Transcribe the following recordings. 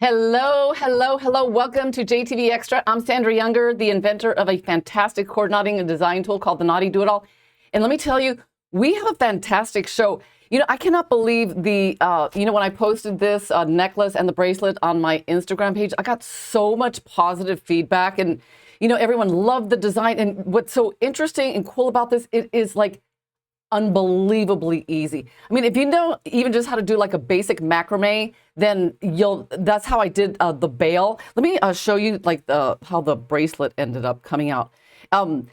Hello, hello, hello. Welcome to JTV Extra. I'm Sandra Younger, the inventor of a fantastic cord knotting and design tool called the Knotty-Do-It-All. And let me tell you, we have a fantastic show. I cannot believe when I posted this necklace and the bracelet on my Instagram page, I got so much positive feedback and, everyone loved the design. And what's so interesting and cool about this, it is like unbelievably easy. I mean, if you know even just how to do like a basic macrame, then that's how I did the bail. Let me show you like how the bracelet ended up coming out. And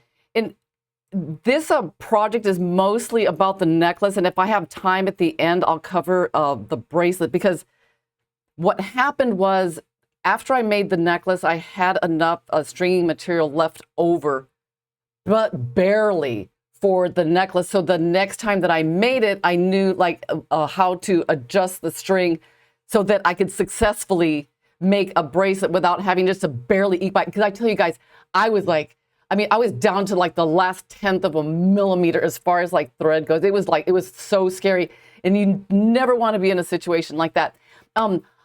this project is mostly about the necklace, and if I have time at the end, I'll cover the bracelet, because what happened was after I made the necklace, I had enough stringing material left over, but barely, for the necklace. So the next time that I made it, I knew like how to adjust the string so that I could successfully make a bracelet without having just to barely eke by. Because I tell you guys, I was down to like the last 1/10 of a millimeter as far as like thread goes. It was so scary, and you never want to be in a situation like that.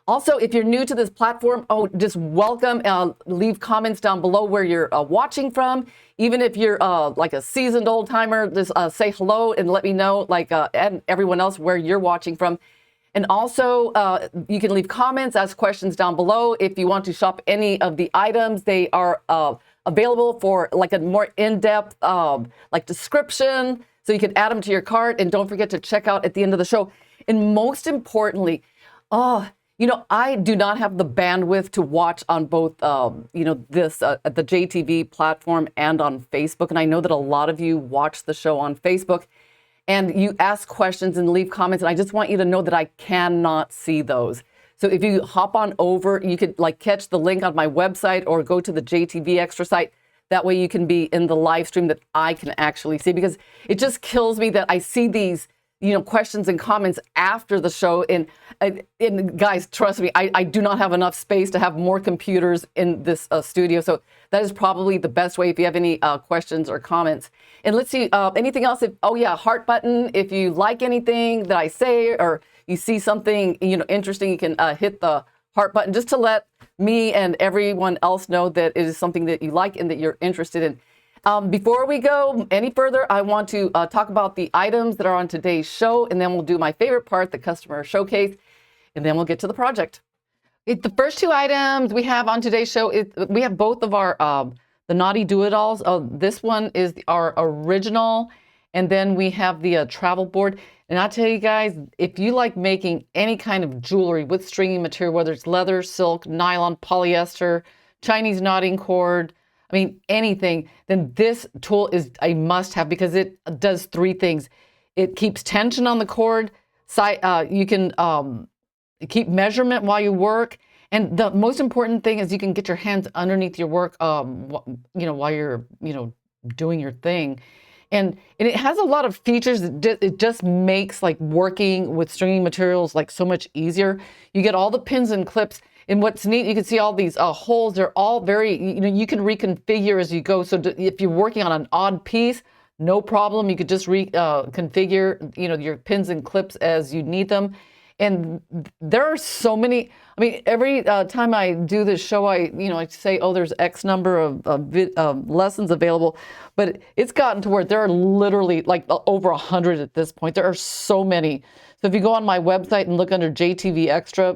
Also, if you're new to this platform, just welcome. Leave comments down below where you're watching from. Even if you're like a seasoned old timer, just say hello and let me know, and everyone else, where you're watching from. And also, you can leave comments, ask questions down below. If you want to shop any of the items, they are available for like a more in-depth description, so you can add them to your cart. And don't forget to check out at the end of the show. And most importantly, I do not have the bandwidth to watch on both, this at the JTV platform and on Facebook. And I know that a lot of you watch the show on Facebook and you ask questions and leave comments. And I just want you to know that I cannot see those. So if you hop on over, you could catch the link on my website or go to the JTV Extra site. That way you can be in the live stream that I can actually see, because it just kills me that I see these questions and comments after the show. And guys, trust me, I do not have enough space to have more computers in this studio. So that is probably the best way if you have any questions or comments. And let's see, anything else? Heart button. If you like anything that I say, or you see something, interesting, you can hit the heart button just to let me and everyone else know that it is something that you like and that you're interested in. Before we go any further, I want to talk about the items that are on today's show, and then we'll do my favorite part, the customer showcase, and then we'll get to the project. The first two items we have on today's show, we have both of our the Knotty-Do-It-Alls. This one is our original, and then we have the travel board. And I'll tell you guys, if you like making any kind of jewelry with stringing material, whether it's leather, silk, nylon, polyester, Chinese knotting cord, anything, then this tool is a must-have, because it does three things. It keeps tension on the cord. You can keep measurement while you work. And the most important thing is you can get your hands underneath your work, while you're, doing your thing. And it has a lot of features. It just makes working with stringing materials so much easier. You get all the pins and clips. And what's neat, you can see all these holes. They're all very, you can reconfigure as you go. So if you're working on an odd piece, no problem. You could just reconfigure, your pins and clips as you need them. And there are so many. Every time I do this show, I say, there's X number of lessons available, but it's gotten to where there are literally over 100 at this point. There are so many. So if you go on my website and look under JTV Extra,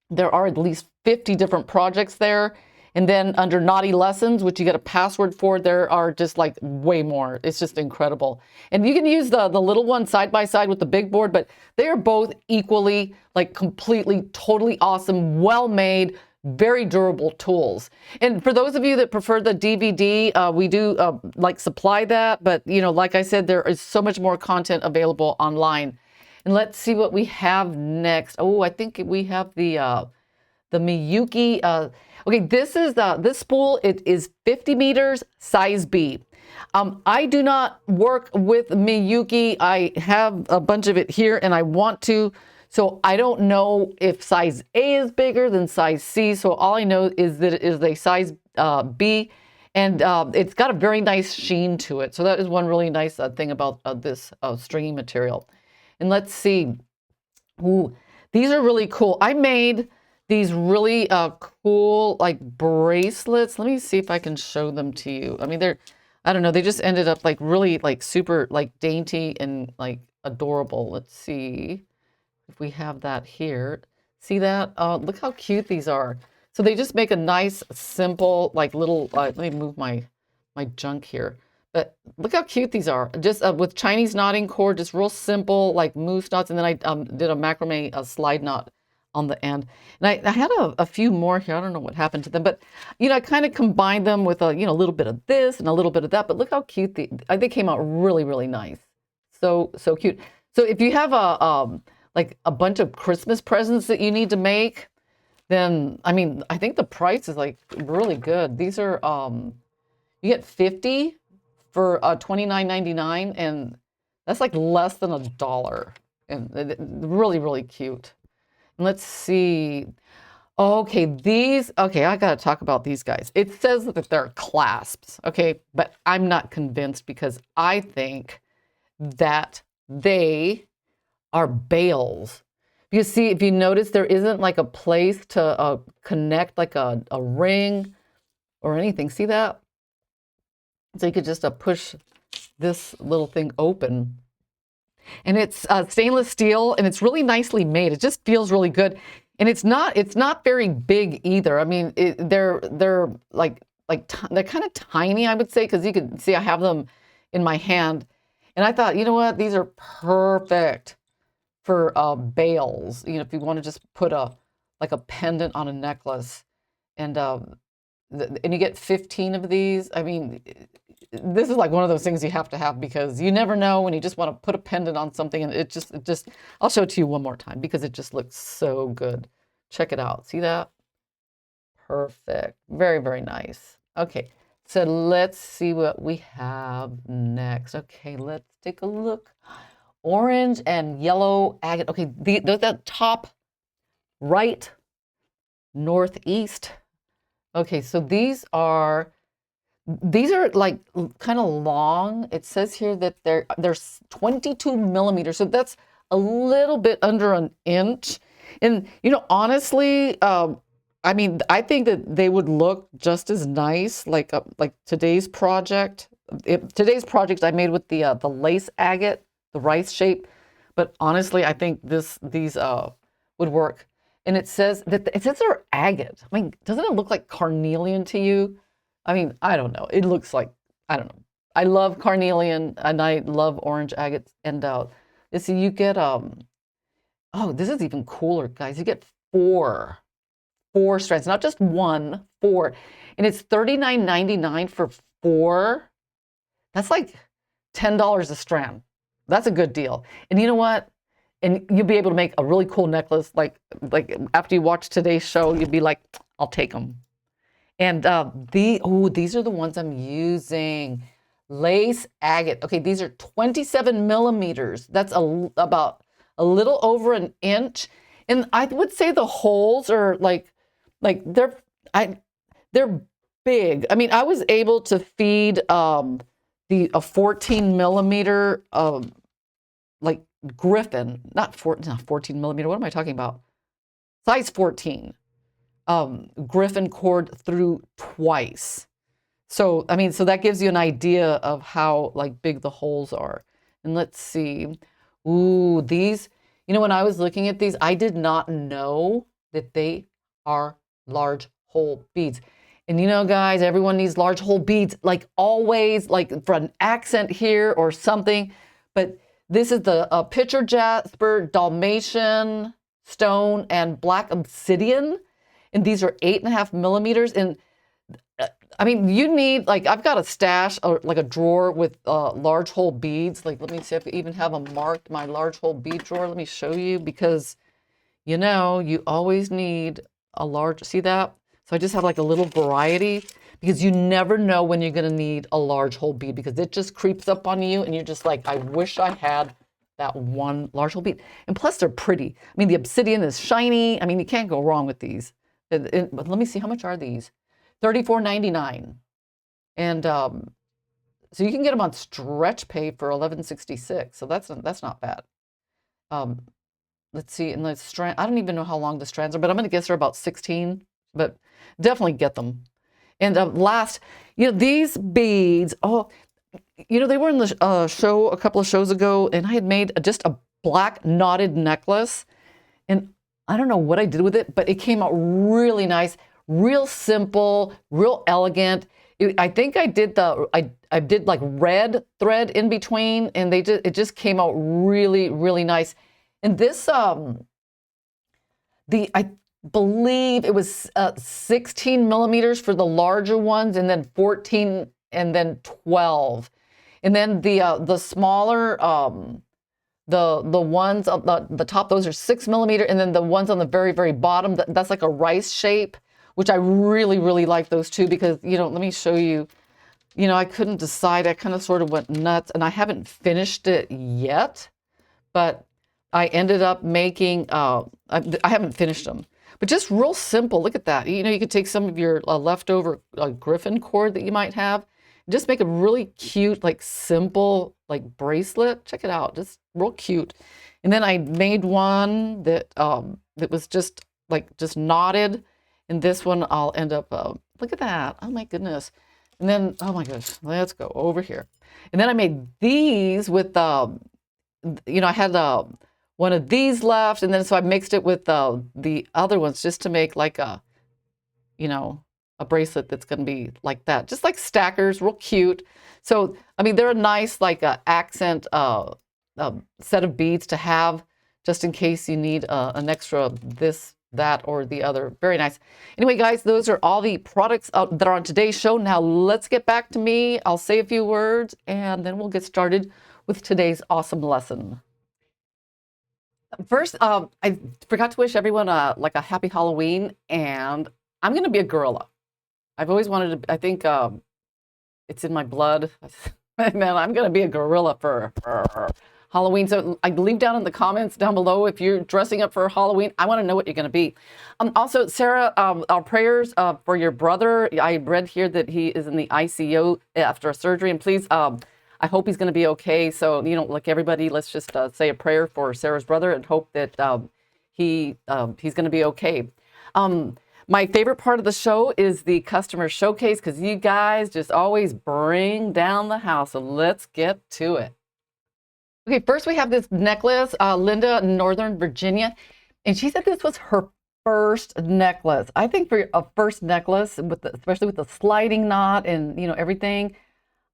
there are at least 50 different projects there. And then under Knotty Lessons, which you get a password for, there are just way more. It's just incredible. And you can use the little one side by side with the big board, but they are both equally, completely, totally awesome, well-made, very durable tools. And for those of you that prefer the DVD, we do supply that. But, like I said, there is so much more content available online. And let's see what we have next. I think we have the Miyuki. Okay, this is this spool. It is 50 meters, size B. I do not work with Miyuki. I have a bunch of it here, and I want to. So I don't know if size A is bigger than size C. So all I know is that it is a size B, and it's got a very nice sheen to it. So that is one really nice thing about this stringy material. And let's see. Ooh, these are really cool. I made these really cool like bracelets. Let me see if I can show them to you. I mean, they're, I don't know, they just ended up like really like super like dainty and like adorable. Let's see if we have that here. See that? Look how cute these are. So they just make a nice, simple, like little, let me move my junk here. But look how cute these are. Just with Chinese knotting cord, just real simple, like moose knots. And then I did a macrame slide knot on the end. And I had a few more here. I don't know what happened to them, but you know, I kind of combined them with a, you know, a little bit of this and a little bit of that. But look how cute they came out really, really nice. So cute. So if you have a like a bunch of Christmas presents that you need to make, then I mean, I think the price is like really good. These are you get 50 for $29.99, and that's like less than $1, and really, really cute. And let's see. Okay, these, okay, I gotta talk about these guys. It says that they're clasps, okay, but I'm not convinced because I think that they are bales. Because see, if you notice, there isn't like a place to connect like a ring or anything. See that? So you could just push this little thing open. And it's stainless steel, and it's really nicely made. It just feels really good. And it's not very big either. I mean, they're like they're kind of tiny, I would say, because you can see I have them in my hand. And I thought, you know what? These are perfect for bales. You know, if you want to just put like a pendant on a necklace, and you get 15 of these. I mean, this is like one of those things you have to have because you never know when you just want to put a pendant on something, and it just I'll show it to you one more time because it just looks so good. Check it out. See that? Perfect. Very, very nice. Okay, so let's see what we have next. Okay, let's take a look. Orange and yellow agate. Okay, that top right northeast. Okay, so these are like kind of long. It says here that they're 22 millimeters, so that's a little bit under an inch. And you know, honestly, I mean, I think that they would look just as nice like today's project. Today's project I made with the lace agate, the rice shape. But honestly, I think these would work. And it says they're agate. I mean, doesn't it look like carnelian to you? I mean, I don't know. It looks like, I don't know. I love carnelian and I love orange agates. And so you get oh, this is even cooler, guys. You get four strands, not just one, four. And it's $39.99 for four. That's like $10 a strand. That's a good deal. And you know what? And you'll be able to make a really cool necklace. Like after you watch today's show, you'll be like, I'll take them. And these are the ones I'm using. Lace agate. Okay, these are 27 millimeters. That's about a little over an inch. And I would say the holes are like they're big. I mean, I was able to feed a 14 millimeter like griffin, not 14 millimeter. What am I talking about? Size 14 griffin cord through twice. So I mean, so that gives you an idea of how like big the holes are. And let's see. Ooh, these, you know, when I was looking at these, I did not know that they are large hole beads. And you know, guys, everyone needs large hole beads, like always, like for an accent here or something. But this is the pitcher jasper, Dalmatian stone, and black obsidian. And these are 8.5 millimeters. And I mean, you need, like, I've got a stash or like a drawer with large hole beads. Like, let me see if I even have them marked, my large hole bead drawer. Let me show you because, you know, you always need a large, see that? So I just have like a little variety because you never know when you're going to need a large hole bead because it just creeps up on you and you're just like, I wish I had that one large hole bead. And plus they're pretty. I mean, the obsidian is shiny. I mean, you can't go wrong with these. But let me see, how much are these? $34.99. And so you can get them on stretch pay for $11.66. So that's not bad. let's see, in the strand, I don't even know how long the strands are, but I'm going to guess they're about 16, but definitely get them. And last, these beads, oh, they were in the show a couple of shows ago, and I had made just a black knotted necklace, and I don't know what I did with it, but it came out really nice, real simple, real elegant. I think I did I did like red thread in between, and it just came out really, really nice. And this I believe it was 16 millimeters for the larger ones, and then 14, and then 12, and then the smaller the ones on the top, those are 6 millimeter, and then the ones on the very, very bottom, that's like a rice shape, which I really, really like those too, because let me show you. I couldn't decide. I kind of sort of went nuts, and I haven't finished it yet, but I ended up making, I haven't finished them, but just real simple. Look at that. You could take some of your leftover griffin cord that you might have, just make a really cute, like simple, like bracelet. Check it out, just real cute. And then I made one that was just knotted, and this one I'll end up, look at that. Oh my goodness. And then, oh my gosh, let's go over here. And then I made these with, I had one of these left, and then so I mixed it with the other ones just to make like a bracelet that's going to be like that, just like stackers, real cute. So I mean, they're a nice like accent set of beads to have just in case you need an extra this, that, or the other. Very nice. Anyway, guys, those are all the products that are on today's show. Now let's get back to me. I'll say a few words, and then we'll get started with today's awesome lesson. First, I forgot to wish everyone like a happy Halloween, and I'm going to be a gorilla. I've always wanted to. I think it's in my blood. Man, I'm going to be a gorilla for Halloween. So I leave down in the comments down below if you're dressing up for Halloween. I want to know what you're going to be. Also, Sarah, our prayers for your brother. I read here that he is in the ICU after a surgery, and please, I hope he's going to be okay. So, like everybody, let's just say a prayer for Sarah's brother and hope that he's going to be okay. My favorite part of the show is the customer showcase, because you guys just always bring down the house. So let's get to it. Okay, first we have this necklace, Linda, Northern Virginia, and she said this was her first necklace. I think for a first necklace, especially with the sliding knot and everything,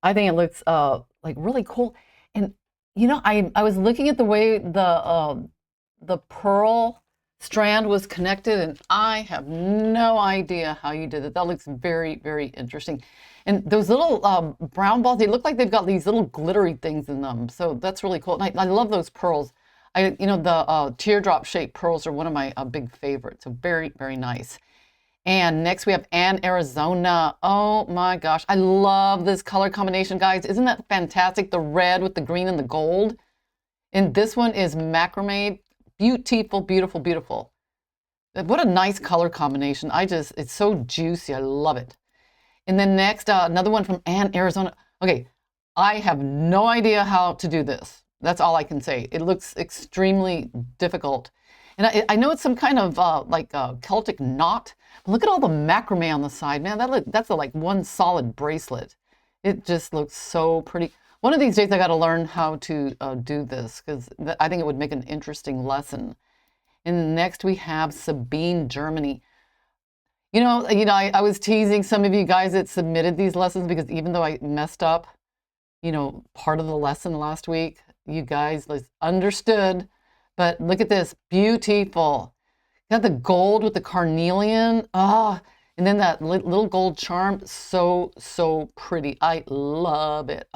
I think it looks like really cool. And I was looking at the way the pearl strand was connected, and I have no idea how you did it. That looks very, very interesting. And those little brown balls, they look like they've got these little glittery things in them. So that's really cool. And I love those pearls. The teardrop shaped pearls are one of my big favorites. So very, very nice. And next we have Ann, Arizona. Oh my gosh, I love this color combination, guys. Isn't that fantastic? The red with the green and the gold. And this one is macrame. Beautiful, beautiful, beautiful. What a nice color combination. It's so juicy. I love it. And then next, another one from Ann, Arizona. Okay, I have no idea how to do this. That's all I can say. It looks extremely difficult. And I know it's some kind of Celtic knot. But look at all the macrame on the side. Man, that's like one solid bracelet. It just looks so pretty. One of these days I got to learn how to do this, because I think it would make an interesting lesson. And next we have Sabine, Germany. I was teasing some of you guys that submitted these lessons, because even though I messed up, part of the lesson last week, you guys understood. But look at this, beautiful. Got the gold with the carnelian. And then that little gold charm, so, so pretty. I love it.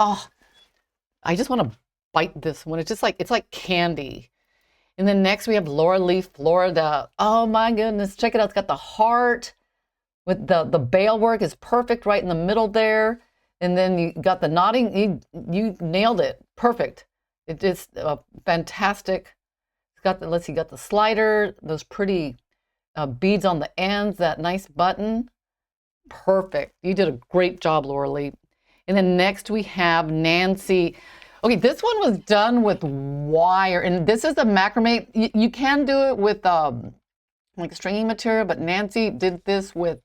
I just want to bite this one. It's like candy. And then next we have Laura Lee, Florida. Oh my goodness, check it out. It's got the heart with the bail work is perfect right in the middle there. And then you got the knotting. You nailed it. Perfect. It is fantastic. It's got got the slider, those pretty beads on the ends, that nice button. Perfect. You did a great job, Laura Lee. And then next we have Nancy. Okay, this one was done with wire, and this is a macrame. You can do it with like stringy material, but Nancy did this with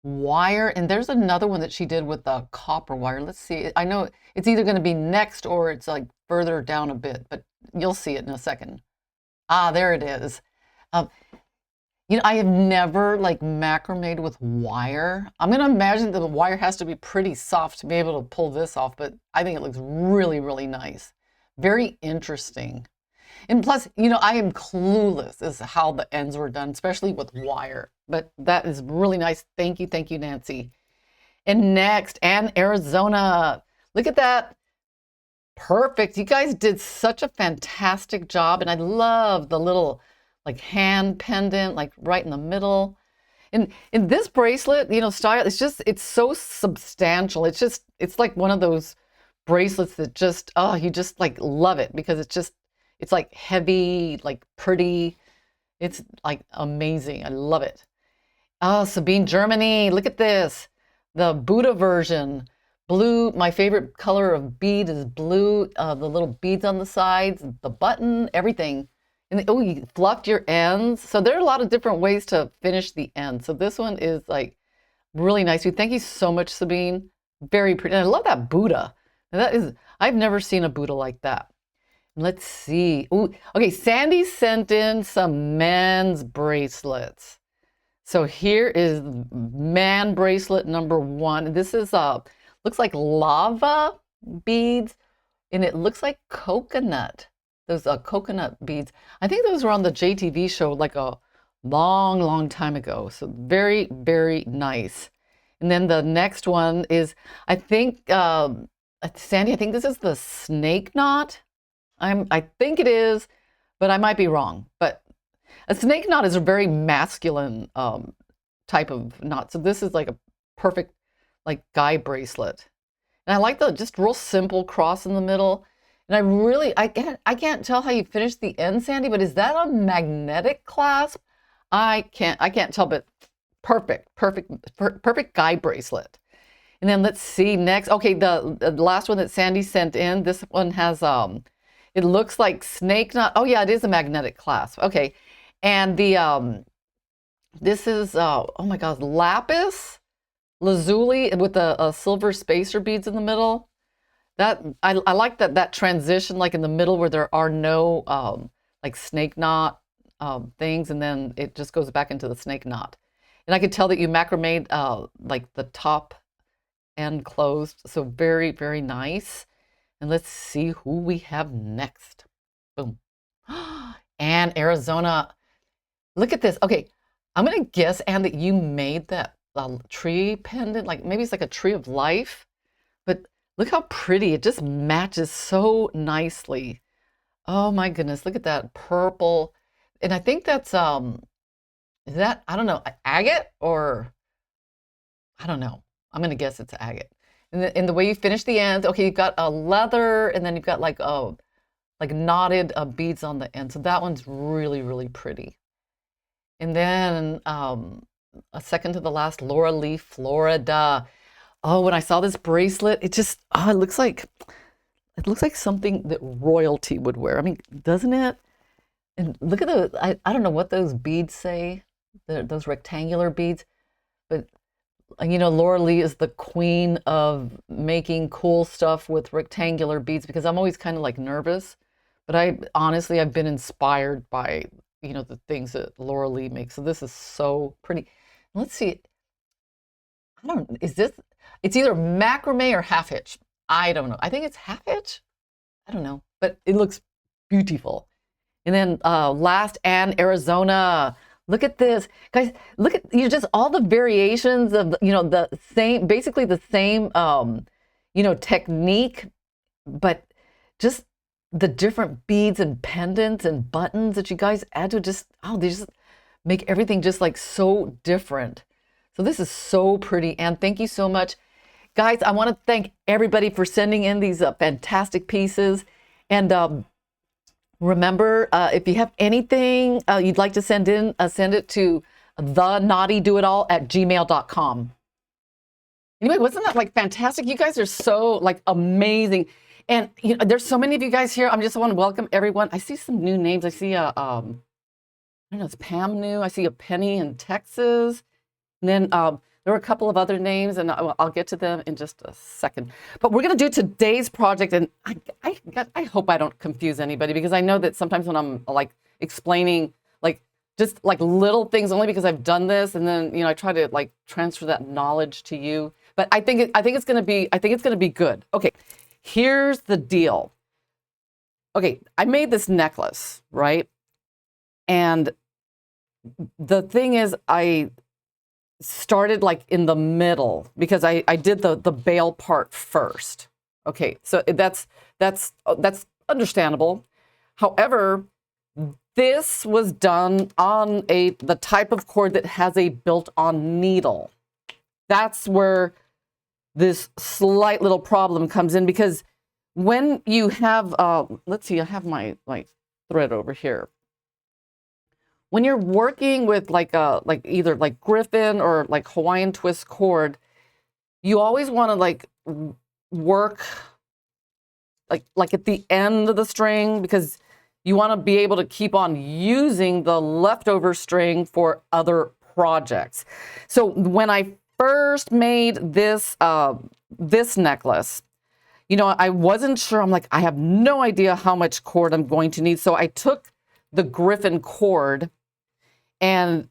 wire, and there's another one that she did with the copper wire. Let's see. I know it's either going to be next or it's like further down a bit, but you'll see it in a second. Ah, there it is. Um, I have never like macrameed with wire. I'm going to imagine that the wire has to be pretty soft to be able to pull this off, but I think it looks really, really nice. Very interesting. And plus, I am clueless as to how the ends were done, especially with wire. But that is really nice. Thank you, Nancy. And next, Ann, Arizona. Look at that. Perfect. You guys did such a fantastic job. And I love the little like hand pendant, like right in the middle. And in this bracelet, style, it's so substantial. It's like one of those bracelets that just, oh, you just like love it because it's like heavy, like pretty. It's like amazing. I love it. Oh, Sabine, Germany. Look at this. The Buddha version. Blue, my favorite color of bead is blue. The little beads on the sides, the button, everything. And oh, you fluffed your ends. So there are a lot of different ways to finish the ends. So this one is like really nice. Thank you so much, Sabine. Very pretty. And I love that Buddha. I've never seen a Buddha like that. Let's see. Ooh, okay, Sandy sent in some men's bracelets. So here is man bracelet number 1. This is looks like lava beads, and it looks like coconut. Those coconut beads. I think those were on the JTV show like a long, long time ago. So very, very nice. And then the next one is, I think, Sandy, I think this is the snake knot. I think it is, but I might be wrong. But a snake knot is a very masculine type of knot. So this is like a perfect like guy bracelet. And I like the just real simple cross in the middle. And I can't tell how you finished the end, Sandy, but is that a magnetic clasp? I can't tell, but perfect guy bracelet. And then let's see next. Okay, the last one that Sandy sent in, this one has it looks like snake knot. Oh yeah, it is a magnetic clasp. Okay. And the this is oh my God, lapis lazuli with the silver spacer beads in the middle. That I like that transition, like in the middle where there are no like snake knot things, and then it just goes back into the snake knot. And I could tell that you macrameed like the top end closed, so very, very nice. And let's see who we have next. Boom. Ann, Arizona. Look at this. Okay, I'm gonna guess, Ann, that you made that tree pendant, like maybe it's like a tree of life, but look how pretty. It just matches so nicely. Oh my goodness, look at that purple. And I think that's, is that, I don't know, agate or, I don't know. I'm going to guess it's agate. And the way you finish the ends, okay, you've got a leather and then you've got like knotted beads on the end. So that one's really, really pretty. And then a second to the last, Laura Lee, Florida. Oh, when I saw this bracelet, it just, oh, it looks like something that royalty would wear. I mean, doesn't it? And look at the, I don't know what those beads say, those rectangular beads, but Laura Lee is the queen of making cool stuff with rectangular beads because I'm always kind of like nervous, but I've been inspired by, the things that Laura Lee makes. So this is so pretty. Let's see. It's either macrame or half hitch. I don't know. I think it's half hitch. I don't know, but it looks beautiful. And then last, Ann, Arizona. Look at this, guys. Look at just all the variations of the same, basically the same technique, but just the different beads and pendants and buttons that you guys add to they just make everything just like so different. So this is so pretty, and thank you so much. Guys, I want to thank everybody for sending in these fantastic pieces. And remember, if you have anything you'd like to send in, send it to theknotty-do-it-all@gmail.com. Anyway, wasn't that like fantastic? You guys are so like amazing. And there's so many of you guys here. I just want to welcome everyone. I see some new names. I see I don't know, it's Pam new. I see a Penny in Texas. And then there were a couple of other names, and I'll get to them in just a second. But we're going to do today's project, and I hope I don't confuse anybody, because I know that sometimes when I'm like explaining like just like little things, only because I've done this, and then I try to like transfer that knowledge to you. But I think it's going to be good. Okay, here's the deal. Okay, I made this necklace, right? And the thing is, I started like in the middle because I did the bail part first. Okay, so that's understandable. However, this was done on the type of cord that has a built-on needle. That's where this slight little problem comes in, because when you have let's see, I have my thread over here. When you're working with like either like Griffin or like Hawaiian twist cord, you always want to like work like at the end of the string, because you want to be able to keep on using the leftover string for other projects. So when I first made this this necklace, I wasn't sure. I'm like, I have no idea how much cord I'm going to need. So I took the Griffin cord, and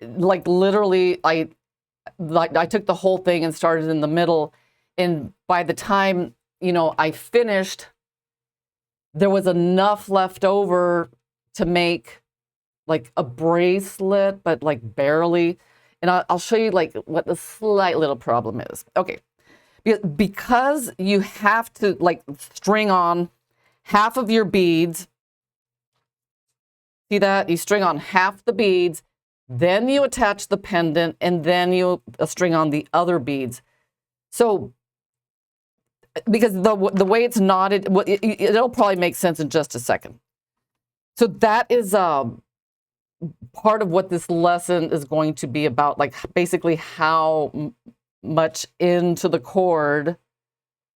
like literally I took the whole thing and started in the middle. And by the time, I finished, there was enough left over to make like a bracelet, but like barely. And I'll show you like what the slight little problem is. Okay, because you have to like string on half of your beads. See that? You string on half the beads, then you attach the pendant, and then you string on the other beads. So, because the way it's knotted, it'll probably make sense in just a second. So that is part of what this lesson is going to be about, like basically how much into the cord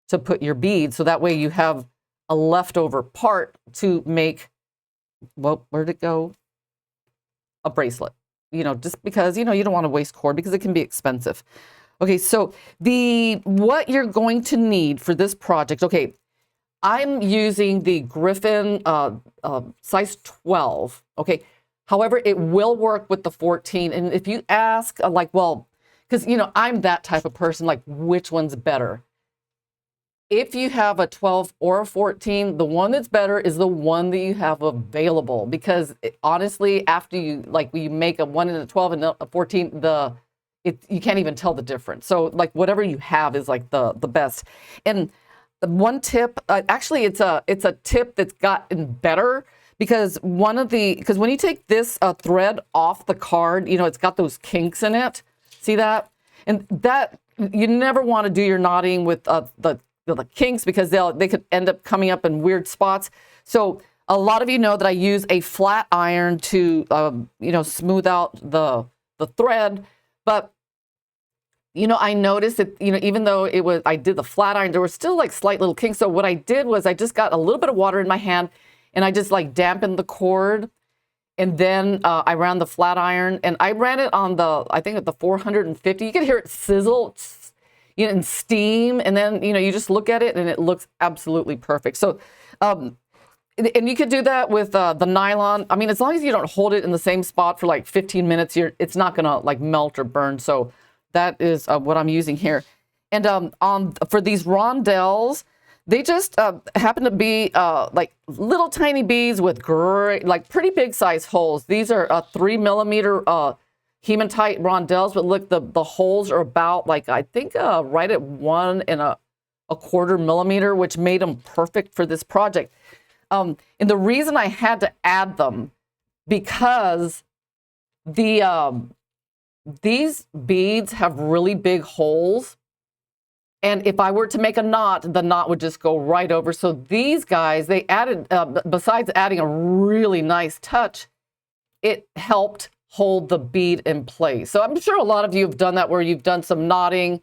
to put your beads, so that way you have a leftover part to make, well, where'd it go? A bracelet. Just because, you don't want to waste cord because it can be expensive. Okay, so what you're going to need for this project, okay, I'm using the Griffin size 12, okay? However, it will work with the 14. And if you ask, like, well, because, I'm that type of person, like, which one's better? If you have a 12 or a 14, the one that's better is the one that you have available, because honestly, after you make a 1 and a 12 and a 14, you can't even tell the difference. So like whatever you have is like the best. And one tip, actually it's a tip that's gotten better, because when you take this thread off the card, it's got those kinks in it. See that? And that, you never want to do your knotting with the kinks, because they could end up coming up in weird spots. So a lot of you know that I use a flat iron to smooth out the thread. But I noticed that even though I did the flat iron, there were still like slight little kinks. So what I did was I just got a little bit of water in my hand, and I just like dampened the cord, and then I ran the flat iron, and I ran it on I think at the 450. You can hear it sizzle and steam, and then you just look at it and it looks absolutely perfect. So and you could do that with the nylon. I mean, as long as you don't hold it in the same spot for like 15 minutes, it's not gonna like melt or burn. So that is what I'm using here. And for these rondelles, they just happen to be like little tiny beads with great, like pretty big size holes. These are 3mm Hematite rondelles, but look, the holes are about like, I think right at 1¼ millimeter, which made them perfect for this project. And the reason I had to add them, because these beads have really big holes, and if I were to make a knot, the knot would just go right over. So these guys, they added, besides adding a really nice touch, it helped hold the bead in place. So I'm sure a lot of you have done that, where you've done some knotting,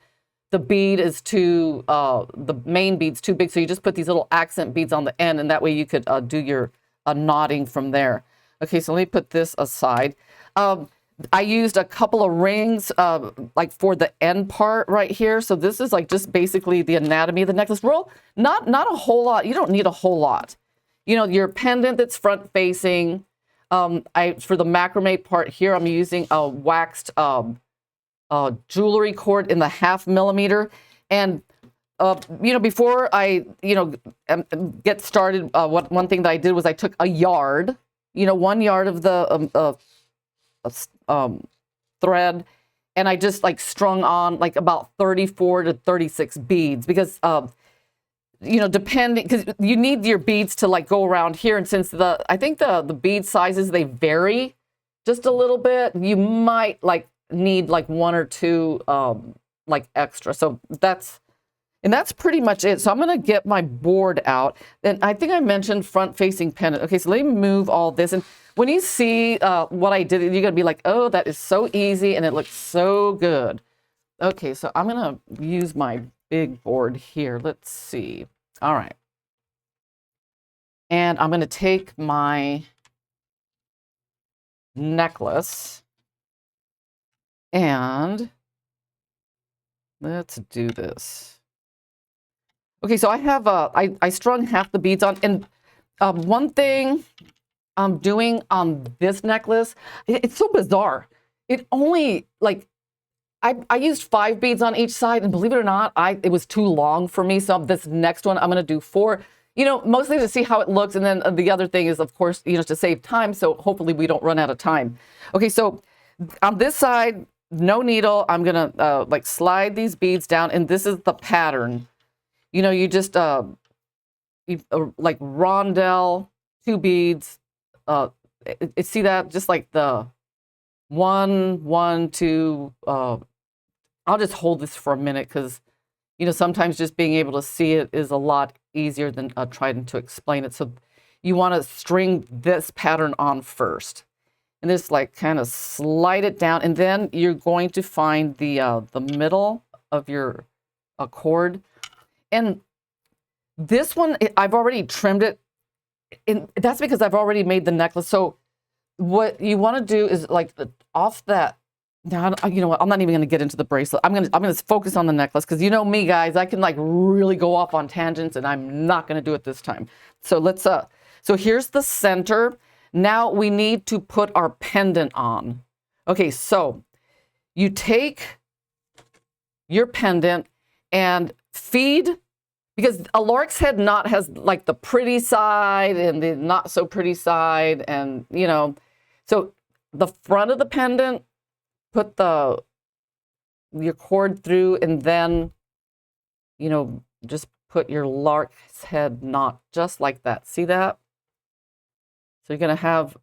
the bead is too, the main bead's too big. So you just put these little accent beads on the end, and that way you could do your knotting from there. Okay, so let me put this aside. I used a couple of rings like for the end part right here. So this is like just basically the anatomy of the necklace. Roll, not a whole lot. You don't need a whole lot. You know, your pendant that's front facing. For the macrame part here, I'm using a waxed jewelry cord in the 0.5 millimeter. And you know, before I get started, one thing that I did was I took a yard, 1 yard of the thread, and I just like strung on like about 34 to 36 beads, because depending, because you need your beads to like go around here, and since I think the bead sizes, they vary just a little bit, you might like need like 1 or 2 like extra. So that's pretty much it. So I'm going to get my board out. And I think I mentioned front facing pendant. Okay, so let me move all this. And when you see what I did, you're going to be like, oh, that is so easy and it looks so good. Okay, so I'm going to use my big board here. Let's see. All right. And I'm going to take my necklace and let's do this. Okay, so I have I strung half the beads on, and one thing I'm doing on this necklace, it's so bizarre. It only like I used 5 beads on each side, and believe it or not, it was too long for me. So this next one I'm going to do 4. Mostly to see how it looks, and then the other thing is, of course, to save time. So hopefully we don't run out of time. Okay, so on this side, no needle. I'm gonna like slide these beads down, and this is the pattern. You just like rondelle, 2 beads. See that? Just like the 1, 1, 2. I'll just hold this for a minute, because sometimes just being able to see it is a lot easier than trying to explain it. So you want to string this pattern on first, and just like kind of slide it down, and then you're going to find the middle of your cord. And this one, I've already trimmed it, and that's because I've already made the necklace. So what you want to do is like off that. Now, you know what? I'm not even going to get into the bracelet. I'm gonna focus on the necklace, because you know me, guys. I can like really go off on tangents, and I'm not going to do it this time. So let's so here's the center. Now we need to put our pendant on. Okay, so you take your pendant and feed, because a lark's head knot has like the pretty side and the not so pretty side, and so the front of the pendant, put your cord through, and then just put your lark's head knot just like that. See that? So you're gonna have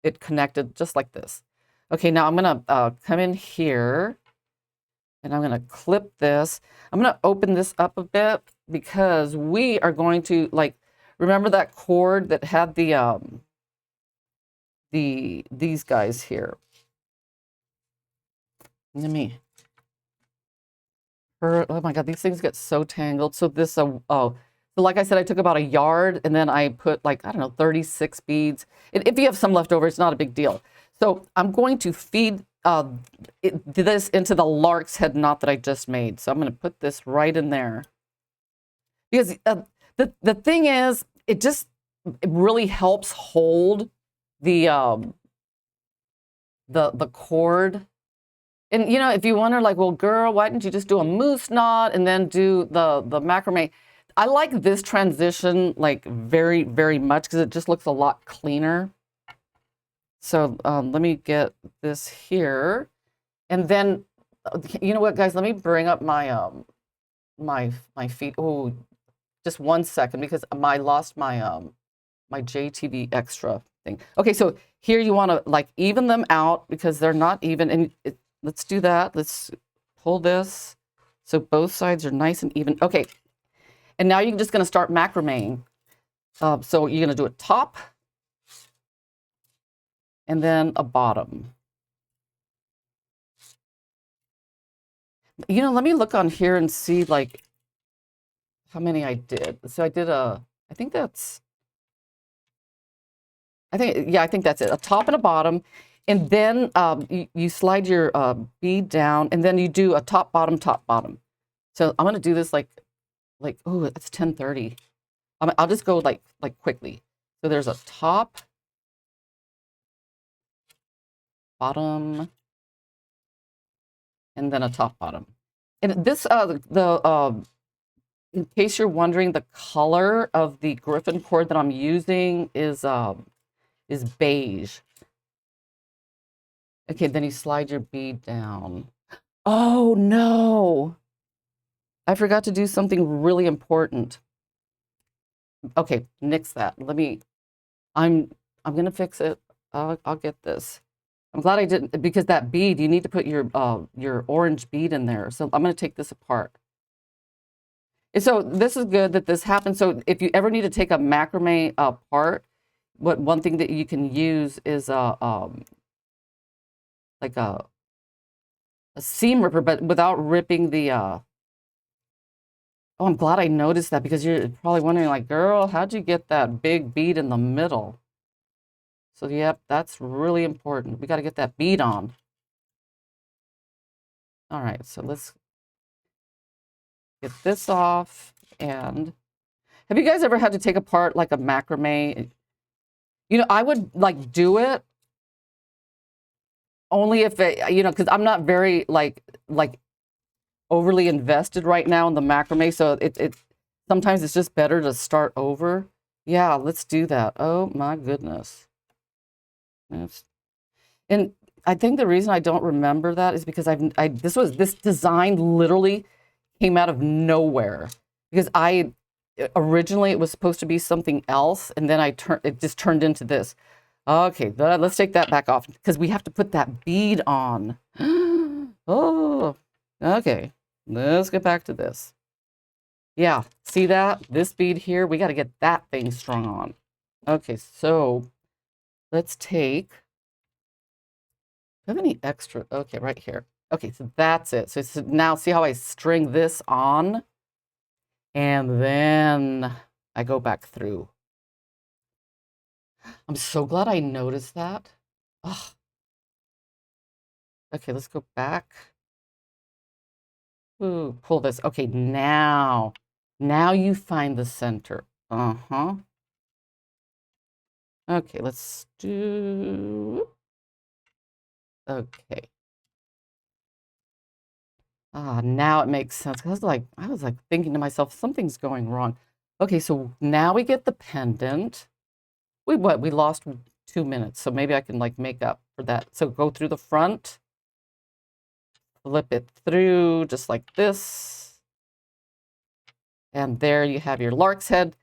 it connected just like this. Okay, now I'm gonna come in here, and I'm gonna clip this. I'm gonna open this up a bit, because we are going to like, remember that cord that had these guys here. Let me. Oh my God, these things get so tangled. So this, so like I said, I took about a yard, and then I put like, I don't know, 36 beads. If you have some left over, it's not a big deal. So I'm going to feed this into the lark's head knot that I just made. So I'm going to put this right in there, because the thing is, it really helps hold the cord. And if you wonder, like, well, girl, why didn't you just do a moose knot and then do the macrame? I like this transition like very, very much, because it just looks a lot cleaner. So let me get this here, and then you know what, guys? Let me bring up my my feet. Oh, just 1 second, because I lost my my JTV extra thing. Okay, so here you want to like even them out, because they're not even, and let's do that. Let's pull this so both sides are nice and even. Okay, and now you're just going to start macrameing. So you're going to do a top, and then a bottom. You know, let me look on here and see like how many I did. So I did I think that's, yeah, I think that's it. A top and a bottom. And then you slide your bead down and then you do a top, bottom, top, bottom. So I'm going to do this oh, it's 10:30. I'll just go like quickly. So there's a top, bottom, and then a top, bottom. And this, in case you're wondering, the color of the Griffin cord that I'm using is beige. Okay, then you slide your bead down. Oh no, I forgot to do something really important. Okay, nix that. I'm gonna fix it. I'll get this. I'm glad I didn't, because that bead, you need to put your orange bead in there. So I'm gonna take this apart. And so this is good that this happened. So if you ever need to take a macrame apart, one thing that you can use is like a seam ripper, but without ripping the Oh, I'm glad I noticed that, because you're probably wondering, like, girl, how'd you get that big bead in the middle? So, yep, that's really important. We got to get that bead on. All right, so let's get this off. And have you guys ever had to take apart like a macrame? You know, I would like do it only if it, you know, because I'm not very like overly invested right now in the macrame. So it sometimes it's just better to start over. Yeah, let's do that. Oh my goodness. And I think the reason I don't remember that is because this design literally came out of nowhere, because originally it was supposed to be something else, and then it just turned into this. Okay, let's take that back off, because we have to put that bead on. Oh, okay. Let's get back to this. Yeah, see that? This bead here, we got to get that thing strung on. Okay, so let's take, do I have any extra? Okay, right here. Okay, so that's it. So now see how I string this on? And then I go back through. I'm so glad I noticed that. Oh. Okay, let's go back. Ooh, pull this. Okay, now you find the center. Uh-huh. Okay, let's do, okay. Ah, now it makes sense. I was like thinking to myself, something's going wrong. Okay, so now we get the pendant. We lost 2 minutes, so maybe I can like make up for that. So go through the front, flip it through just like this. And there you have your lark's head.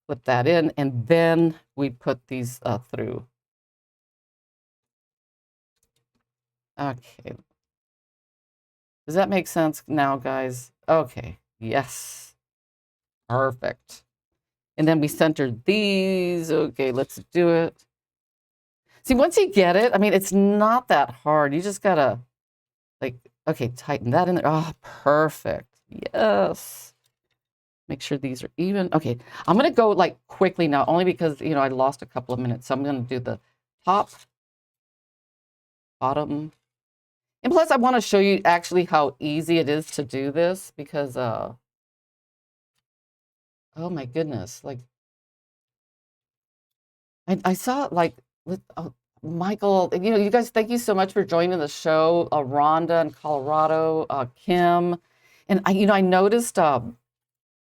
Flip that in, and then we put these through. Okay. Does that make sense now, guys? Okay. Yes. Perfect. And then we centered these. Okay, let's do it. See, once you get it, I mean, it's not that hard. You just gotta, like, okay, tighten that in there. Oh, perfect. Yes. Make sure these are even. Okay, I'm gonna go like quickly now, only because, you know, I lost a couple of minutes. So I'm gonna do the top, bottom. And plus, I want to show you actually how easy it is to do this, because, oh my goodness, like, I saw like with Michael, you know, you guys, thank you so much for joining the show. Rhonda in Colorado, Kim, and you know, I noticed there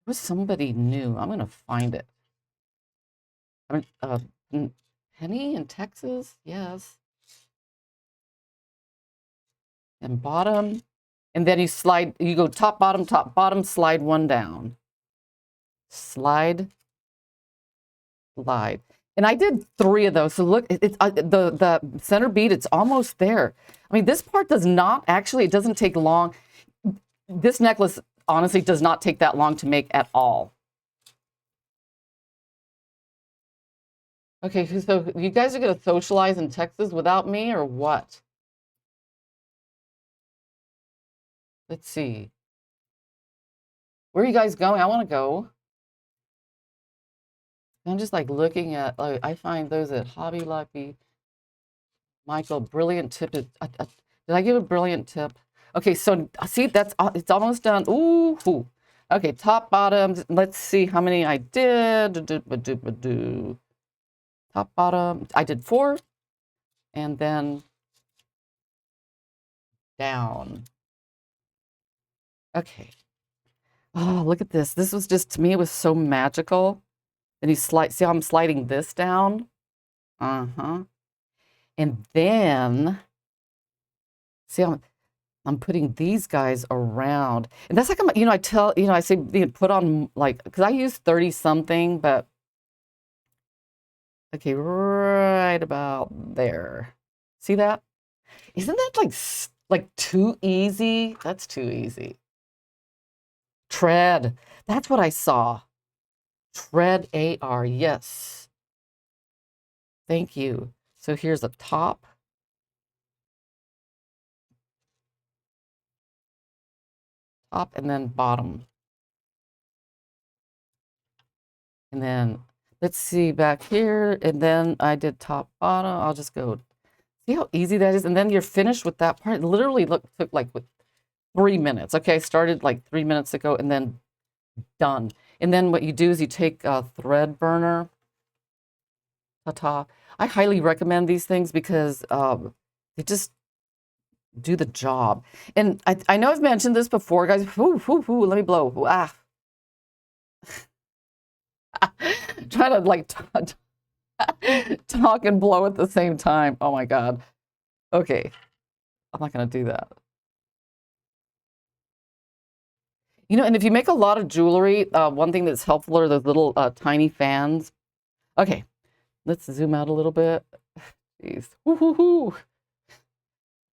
was somebody new. I'm gonna find it. I mean, Penny in Texas, yes, and bottom, and then you go top, bottom, slide one down, slide. And I did 3 of those. So look, it's the center bead, it's almost there. I mean, this part does not, actually, it doesn't take long. This necklace honestly does not take that long to make at all. Okay, so you guys are going to socialize in Texas without me, or what? Let's see. Where are you guys going? I want to go. I'm just like looking at, like, I find those at Hobby Lobby. Michael, brilliant tip. Did I give a brilliant tip? Okay, so see, it's almost done. Ooh, ooh. Okay, top, bottom. Let's see how many I did. Top, bottom. I did 4, and then down. Okay. Oh, look at this. This was just, to me, it was so magical. And you slide, see how I'm sliding this down? Uh-huh. And then, see how I'm putting these guys around. And that's like, I tell, I say, put on, like, because I use 30 something, but, okay, right about there. See that? Isn't that like too easy? That's too easy. Tread. That's what I saw. Tread AR, yes. Thank you. So here's a top. Top and then bottom. And then let's see back here. And then I did top, bottom. I'll just go. See how easy that is? And then you're finished with that part. It literally took like 3 minutes. Okay, I started like 3 minutes ago and then done. And then what you do is you take a thread burner. Ta-ta. I highly recommend these things because they just do the job. And I know I've mentioned this before, guys. Let me blow. Ah. Try to like talk and blow at the same time. Oh my God. Okay. I'm not going to do that. And if you make a lot of jewelry, one thing that's helpful are those little tiny fans. Okay. Let's zoom out a little bit. Jeez. Woo-hoo-hoo.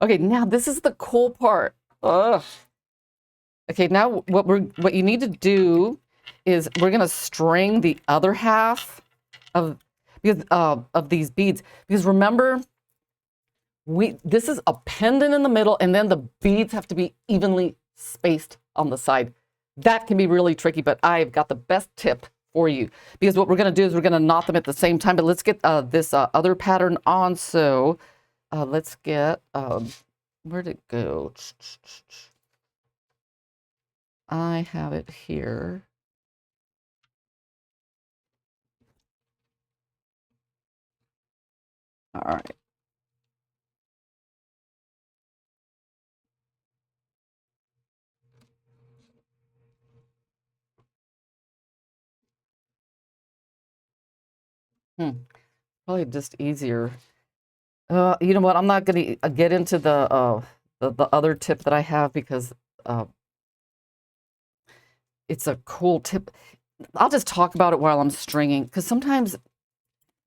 Okay, now this is the cool part. Ugh. Okay, now what you need to do is we're gonna string the other half of these beads, because remember, this is a pendant in the middle, and then the beads have to be evenly spaced on the side. That can be really tricky, but I've got the best tip for you, because what we're gonna do is we're gonna knot them at the same time. But let's get this other pattern on. So let's get where'd it go? I have it here. All right. Probably just easier. You know what? I'm not going to get into the other tip that I have, because it's a cool tip. I'll just talk about it while I'm stringing, because sometimes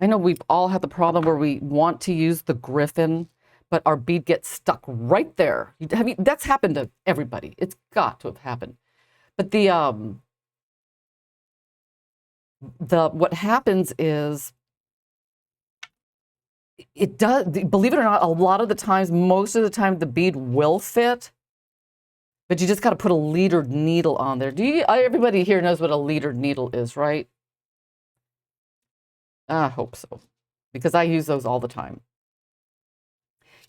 I know we've all had the problem where we want to use the griffin, but our bead gets stuck right there. That's happened to everybody. It's got to have happened. But what happens is, it does, believe it or not, a lot of the times, most of the time, the bead will fit, but you just got to put a leadered needle on there. Everybody here knows what a leadered needle is, right? I hope so, because I use those all the time.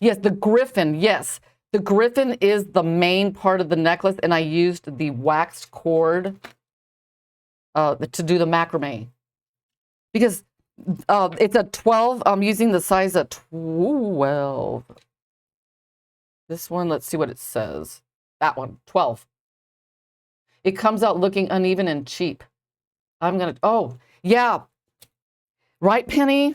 Yes, the griffin, yes. The griffin is the main part of the necklace, and I used the waxed cord to do the macrame, because it's a 12. I'm using the size of 12. This one, let's see what it says. That one, 12. It comes out looking uneven and cheap. Oh, yeah. Right, Penny?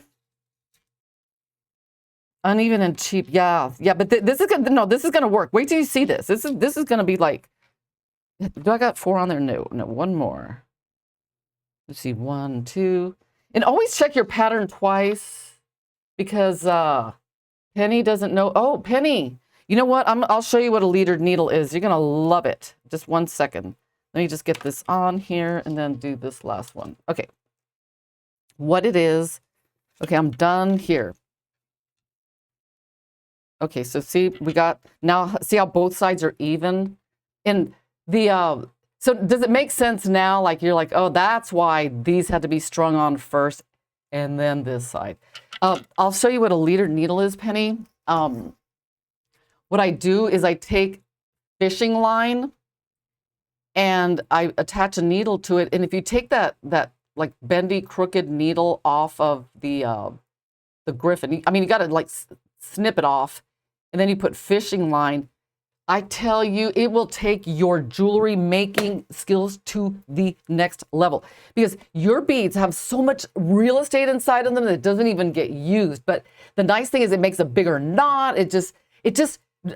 Uneven and cheap, yeah. Yeah, but this is gonna work. Wait till you see this. This is gonna be like, do I got 4 on there? No, one more. Let's see, 1, 2. And always check your pattern twice, because Penny doesn't know. Oh, Penny, you know what? I'll show you what a leadered needle is. You're gonna love it. Just 1 second. Let me just get this on here and then do this last one. Okay. What it is. Okay, I'm done here. Okay, so see, now see how both sides are even? And so does it make sense now? Like you're like, oh, that's why these had to be strung on first and then this side. I'll show you what a leader needle is, Penny. What I do is I take fishing line and I attach a needle to it. And if you take that like bendy, crooked needle off of the griffin, I mean, you got to like snip it off, and then you put fishing line. I tell you, it will take your jewelry making skills to the next level, because your beads have so much real estate inside of them that it doesn't even get used. But the nice thing is it makes a bigger knot. It just,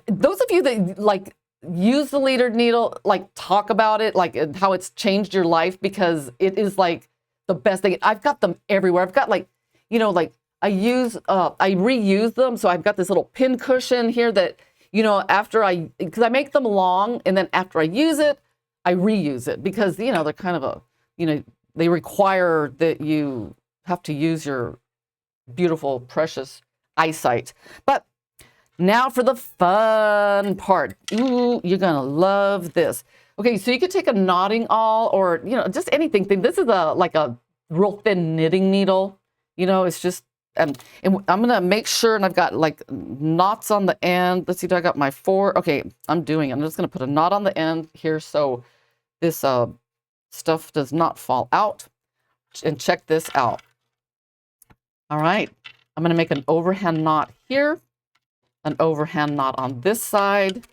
those of you that like use the leader needle, like talk about it, like how it's changed your life, because it is like the best thing. I've got them everywhere. I've got like, you know, like I reuse them. So I've got this little pin cushion here that, you know, because I make them long, and then after I use it, I reuse it, because, you know, they're kind of a, you know, they require that you have to use your beautiful, precious eyesight. But now for the fun part. Ooh, you're gonna love this. Okay, so you could take a knotting awl, or, you know, just anything. This is like a real thin knitting needle. You know, it's just, and I'm gonna make sure, and I've got like knots on the end. Let's see, do I got my 4? Okay, I'm just gonna put a knot on the end here so this stuff does not fall out. And check this out. All right, I'm gonna make an overhand knot here, an overhand knot on this side,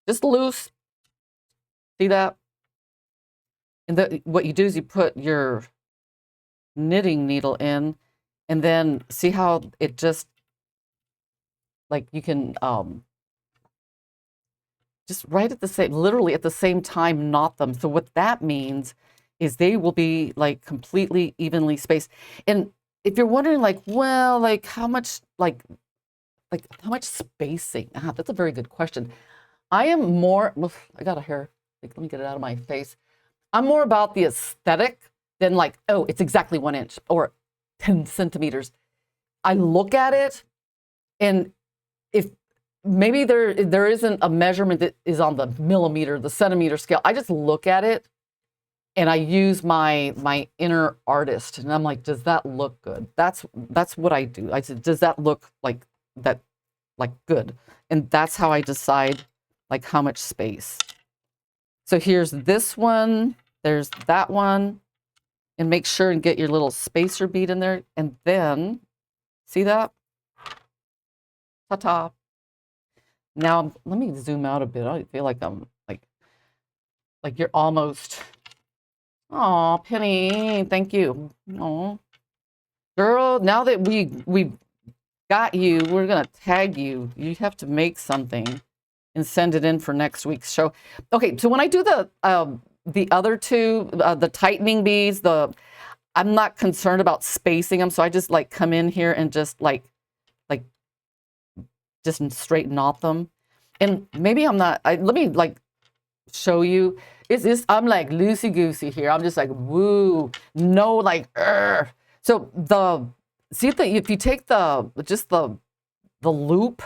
just loose. See that? And what you do is you put your knitting needle in, and then see how it just, like, you can just literally at the same time knot them. So what that means is they will be like completely evenly spaced. And if you're wondering, like, well, like how much, like how much spacing? That's a very good question. I am more, I got a hair, like, let me get it out of my face. I'm more about the aesthetic than like, oh, it's exactly 1 inch or 10 centimeters. I look at it, and if maybe there isn't a measurement that is on the millimeter, the centimeter scale, I just look at it and I use my inner artist, and I'm like, does that look good? That's what I do. I said, does that look like that, like good? And that's how I decide like how much space. So here's this one, there's that one, and make sure and get your little spacer bead in there. And then, see that? Ta-ta. Now, let me zoom out a bit. I feel like I'm like you're almost, oh, Penny, thank you. Oh, girl, now that we got you, we're gonna tag you. You have to make something and send it in for next week's show. Okay, so when I do the other two, the tightening beads, I'm not concerned about spacing them, so I just like come in here and just like just straight knot them. And maybe I'm not, let me like show you. I'm like loosey-goosey here. I'm just like, woo, no, like, so if you take the loop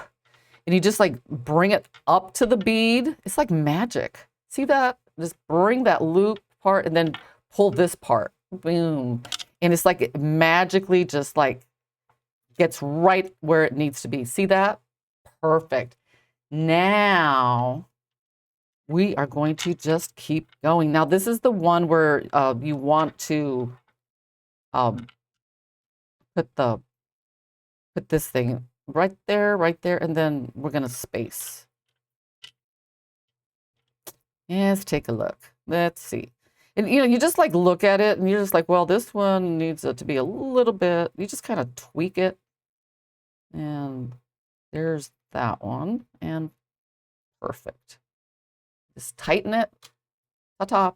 and you just like bring it up to the bead, it's like magic. See that? Just bring that loop part and then pull this part, boom. And it's like it magically just like gets right where it needs to be. See that? Perfect. Now we are going to just keep going. Now this is the one where you want to put this thing right there, and then we're gonna space. Let's take a look. Let's see. And you know, you just like look at it and you're just like, well, this one needs it to be a little bit, you just kind of tweak it. And there's that one, and perfect. Just tighten it. Ta-ta.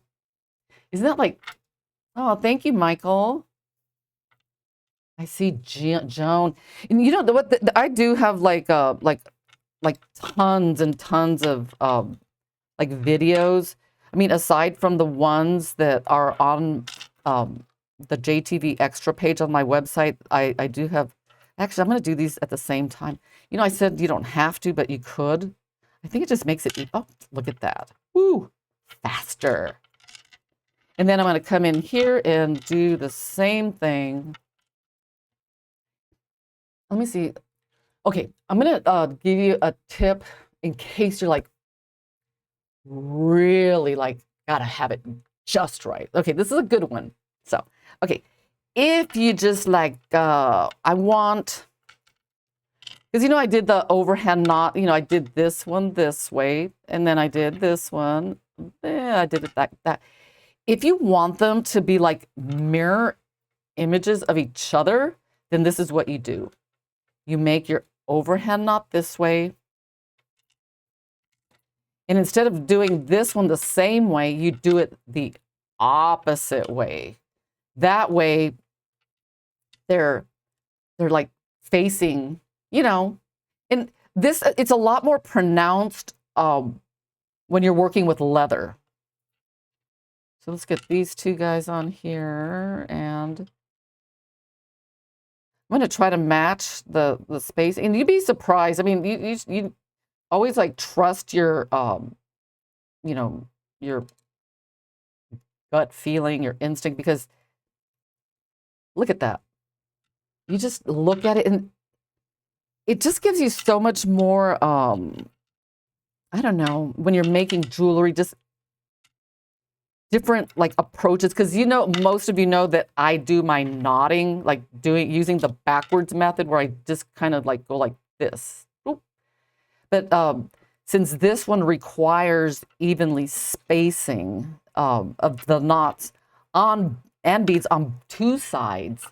Isn't that like, oh, thank you, Michael. I see Joan. And you know what? I do have like tons and tons of like videos. I mean, aside from the ones that are on the JTV Extra page on my website, I do have. Actually, I'm going to do these at the same time. You know, I said you don't have to, but you could. I think it just makes it, oh, look at that. Woo, faster. And then I'm going to come in here and do the same thing. Let me see. Okay, I'm going to give you a tip in case you're like really like gotta have it just right. Okay, this is a good one. So, okay, if you just like, I want, because I did the overhand knot, I did this one this way, and then I did this one. I did it that. If you want them to be like mirror images of each other, then this is what you do. You make your overhand knot this way. And instead of doing this one the same way, you do it the opposite way. That way, they're like facing, and it's a lot more pronounced when you're working with leather. So let's get these two guys on here, and I'm going to try to match the space. And you'd be surprised. I mean, you always like trust your your gut feeling, your instinct, because look at that. You just look at it and it just gives you so much more, I don't know, when you're making jewelry, just different like approaches. Because most of you know that I do my knotting, like using the backwards method where I just kind of like go like this. Oop. But since this one requires evenly spacing of the knots and beads on two sides.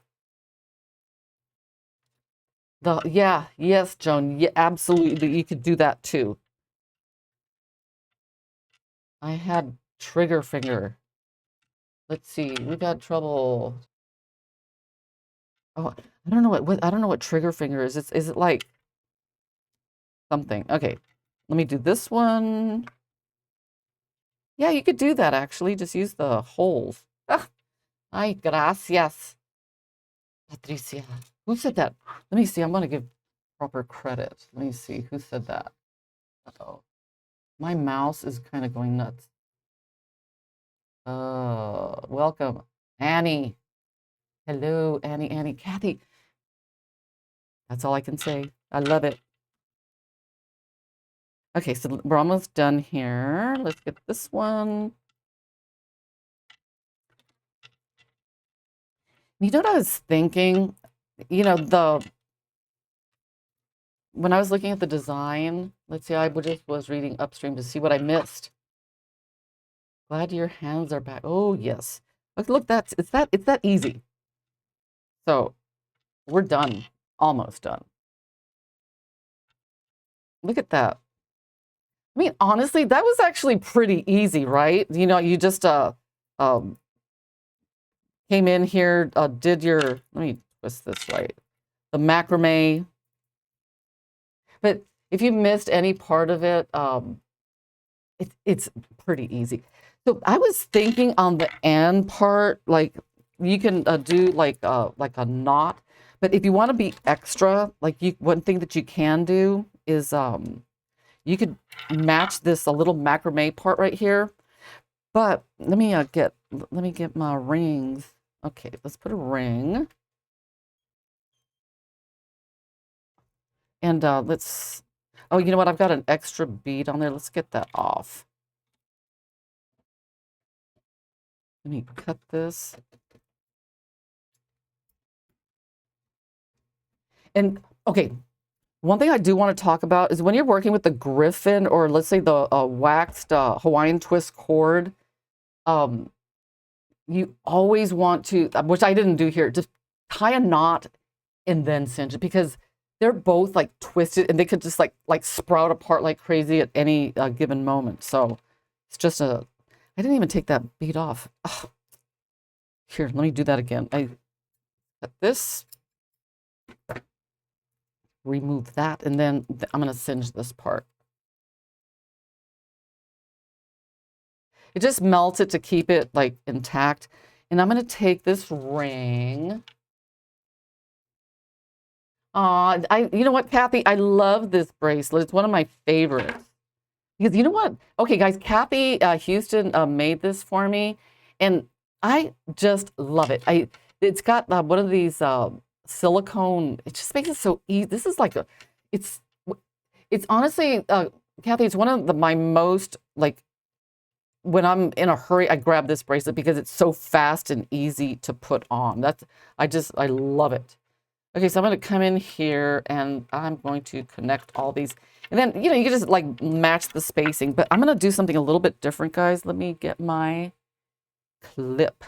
Yes, Joan. Yeah, absolutely. You could do that too. I had trigger finger. Let's see. We got trouble. Oh, I don't know what trigger finger is. Is it like something? Okay. Let me do this one. Yeah, you could do that actually. Just use the holes. Ah, ay, gracias. Patricia. Who said that? Let me see. I'm going to give proper credit. Let me see. Who said that? Uh-oh. My mouse is kind of going nuts. Welcome, Annie. Hello, Annie. Kathy. That's all I can say. I love it. Okay, so we're almost done here. Let's get this one. You know what I was thinking? When I was looking at the design, let's see, I just was reading upstream to see what I missed. Glad your hands are back. Oh, yes. Look, it's that easy. So we're done. Almost done. Look at that. I mean, honestly, that was actually pretty easy, right? You just came in here, did your, let me twist this right, the macrame. But if you missed any part of it, it's pretty easy. So I was thinking on the end part, like you can do like a knot. But if you want to be extra, like one thing that you can do is you could match this a little macrame part right here. But let me get my rings. Okay, let's put a ring. And let's, oh, you know what? I've got an extra bead on there. Let's get that off. Let me cut this. And okay, one thing I do want to talk about is when you're working with the griffin, or let's say the waxed Hawaiian twist cord, you always want to, which I didn't do here, just tie a knot and then cinch it, because they're both like twisted and they could just like sprout apart like crazy at any given moment. So it's just I didn't even take that bead off. Oh. Here, let me do that again. I cut this, remove that, and then I'm going to singe this part. It just melts it to keep it like intact. And I'm going to take this ring. You know what, Kathy? I love this bracelet. It's one of my favorites. Because you know what? Okay, guys, Kathy Houston made this for me, and I just love it. It's got one of these silicone. It just makes it so easy. This is like it's it's honestly, Kathy, it's one of my most like when I'm in a hurry, I grab this bracelet because it's so fast and easy to put on. I love it. Okay, so I'm going to come in here and I'm going to connect all these. And then, you can just like match the spacing, but I'm going to do something a little bit different, guys. Let me get my clip.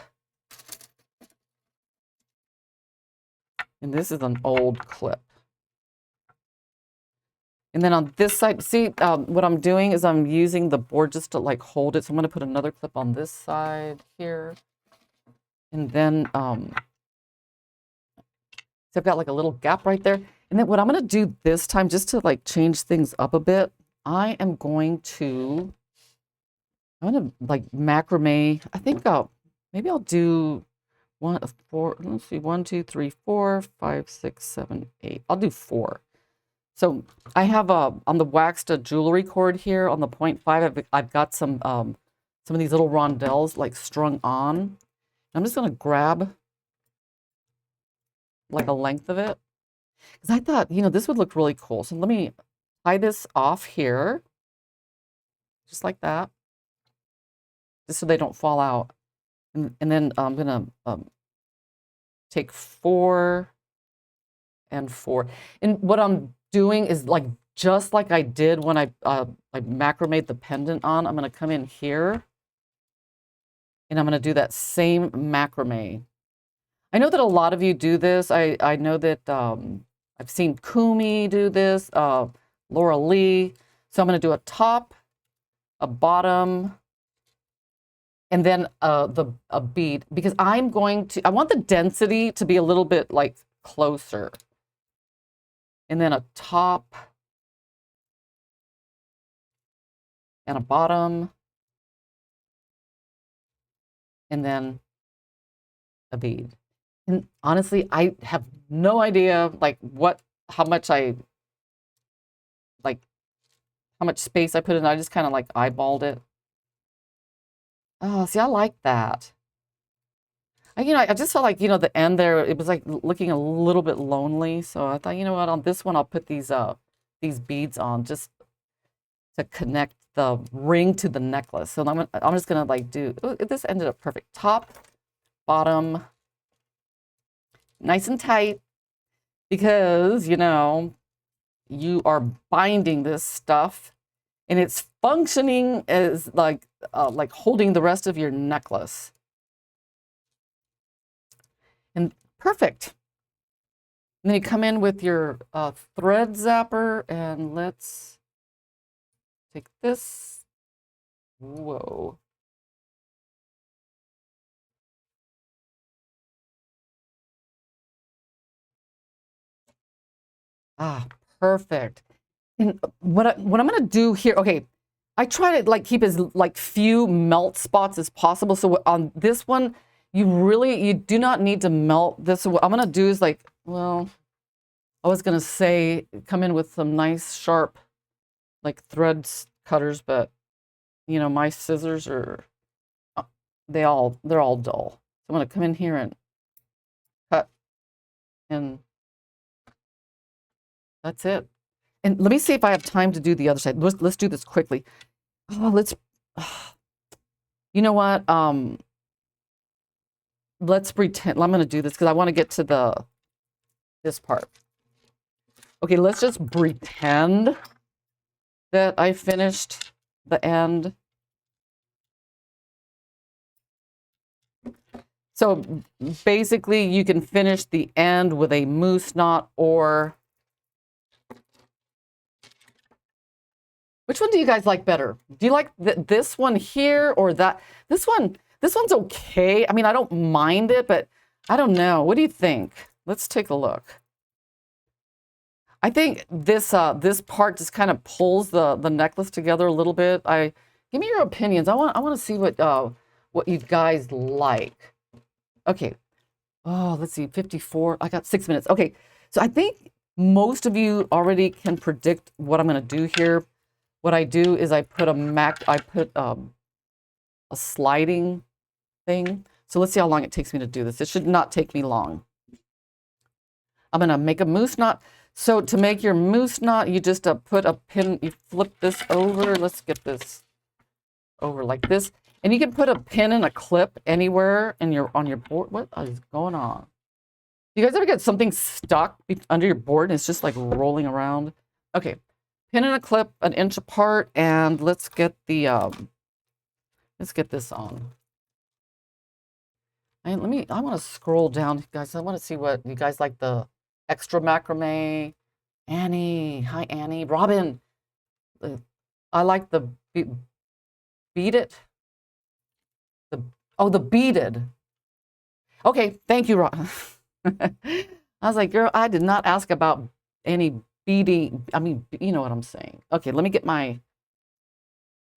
And this is an old clip. And then on this side, see, what I'm doing is I'm using the board just to like hold it. So I'm going to put another clip on this side here. And then, so I've got like a little gap right there. And then what I'm going to do this time, just to like change things up a bit, I'm going to like macrame. I think maybe I'll do let's see, 1, 2, 3, 4, 5, 6, 7, 8. I'll do 4. So I have on the waxed jewelry cord here on the 0.5, I've got some of these little rondelles like strung on. I'm just going to grab like a length of it because I thought, this would look really cool. So let me tie this off here, just like that, just so they don't fall out. And then I'm going to take 4 and 4. And what I'm doing is like just like I did when I macrameed the pendant on. I'm going to come in here and I'm going to do that same macrame. I know that a lot of you do this. I know that I've seen Kumi do this, Laura Lee. So I'm going to do a top, a bottom, and then a bead, because I want the density to be a little bit like closer. And then a top and a bottom, and then a bead. And honestly, I have no idea like how much space I put in. I just kind of like eyeballed it. Oh, see, I like that. I just felt like, the end there, it was like looking a little bit lonely. So I thought, you know what, on this one, I'll put these beads on just to connect the ring to the necklace. So I'm just gonna like this ended up perfect. Top, bottom, nice and tight, because, you are binding this stuff and it's functioning as like holding the rest of your necklace. And perfect. And then you come in with your thread zapper, and let's take this. Whoa. Ah, perfect. And what I'm going to do here, okay, I try to like keep as like few melt spots as possible. So on this one, you do not need to melt this. So what I'm going to do is like, well, I was going to say come in with some nice sharp like thread cutters, but my scissors are, they're all dull. So I'm going to come in here and cut, and that's it. And let me see if I have time to do the other side. Let's do this quickly. You know what? Let's pretend. I'm going to do this because I want to get to this part. Okay, let's just pretend that I finished the end. So basically, you can finish the end with a moose knot, or which one do you guys like better? Do you like this one here or that? This one's okay. I mean, I don't mind it, but I don't know. What do you think? Let's take a look. I think this part just kind of pulls the necklace together a little bit. Give me your opinions. I want to see what you guys like. Okay. Oh, let's see. 54. I got 6 minutes. Okay. So I think most of you already can predict what I'm going to do here. what I do is I put a sliding thing. So let's see how long it takes me to do this. It should not take me long. I'm going to make a moose knot. So to make your moose knot, you just put a pin, you flip this over. Let's get this over like this. And you can put a pin and a clip anywhere on your board. What is going on? You guys ever get something stuck under your board and it's just like rolling around? Okay, pin and a clip 1 inch apart, and let's get the let's get this on. And I want to scroll down, guys. I want to see what you guys like, the extra macrame. Annie, hi Annie. Robin, I like the beat it. The beaded. Okay, thank you, Rob. I was like, girl, I did not ask about any beading. I mean, you know what I'm saying. Okay, let me get my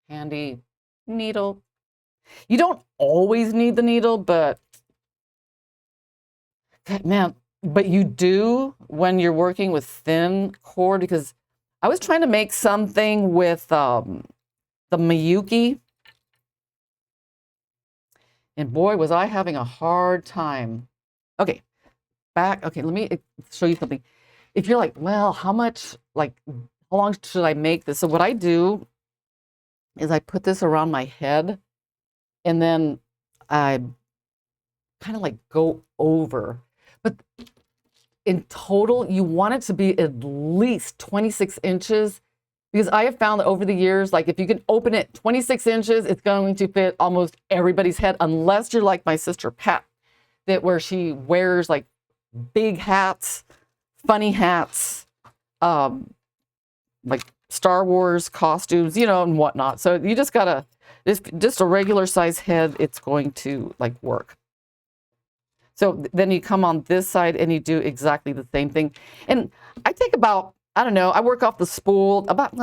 handy needle. You don't always need the needle, but man, but you do when you're working with thin cord, because I was trying to make something with the Miyuki. And boy, was I having a hard time. Okay, back. Okay, let me show you something. If you're like, well, how long should I make this? So what I do is I put this around my head, and then I kind of like go over. But in total, you want it to be at least 26 inches. Because I have found that over the years, like if you can open it 26 inches, it's going to fit almost everybody's head, unless you're like my sister Pat, where she wears like big hats, funny hats, like Star Wars costumes, you know, and whatnot. So you just gotta, just a regular size head, it's going to like work. So then you come on this side and you do exactly the same thing. And I take about, I don't know, I work off the spool about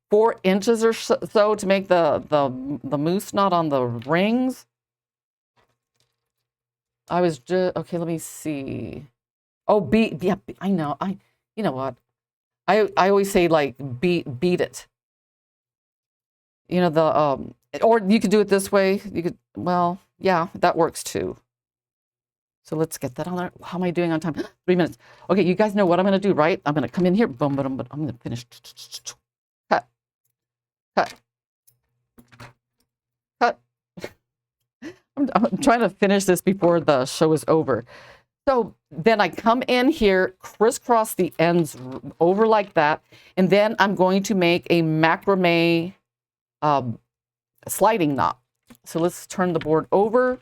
4 inches or so to make the moose knot on the rings. I was just, okay, let me see. Oh, yeah, I know. You know what? I always say like beat it. You know, or you could do it this way. You could, well, yeah, that works too. So let's get that on there. How am I doing on time? 3 minutes. Okay, you guys know what I'm going to do, right? I'm going to come in here. Boom, boom, boom. I'm going to finish. Cut. Cut. Cut. I'm trying to finish this before the show is over. So then I come in here, crisscross the ends over like that, and then I'm going to make a macrame sliding knot. So let's turn the board over.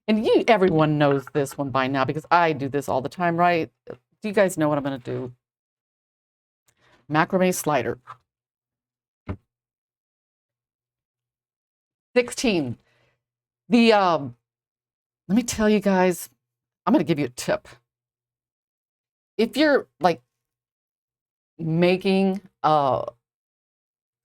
And everyone knows this one by now because I do this all the time, right? Do you guys know what I'm going to do? Macrame slider. 16. Let me tell you guys, I'm going to give you a tip. If you're like making a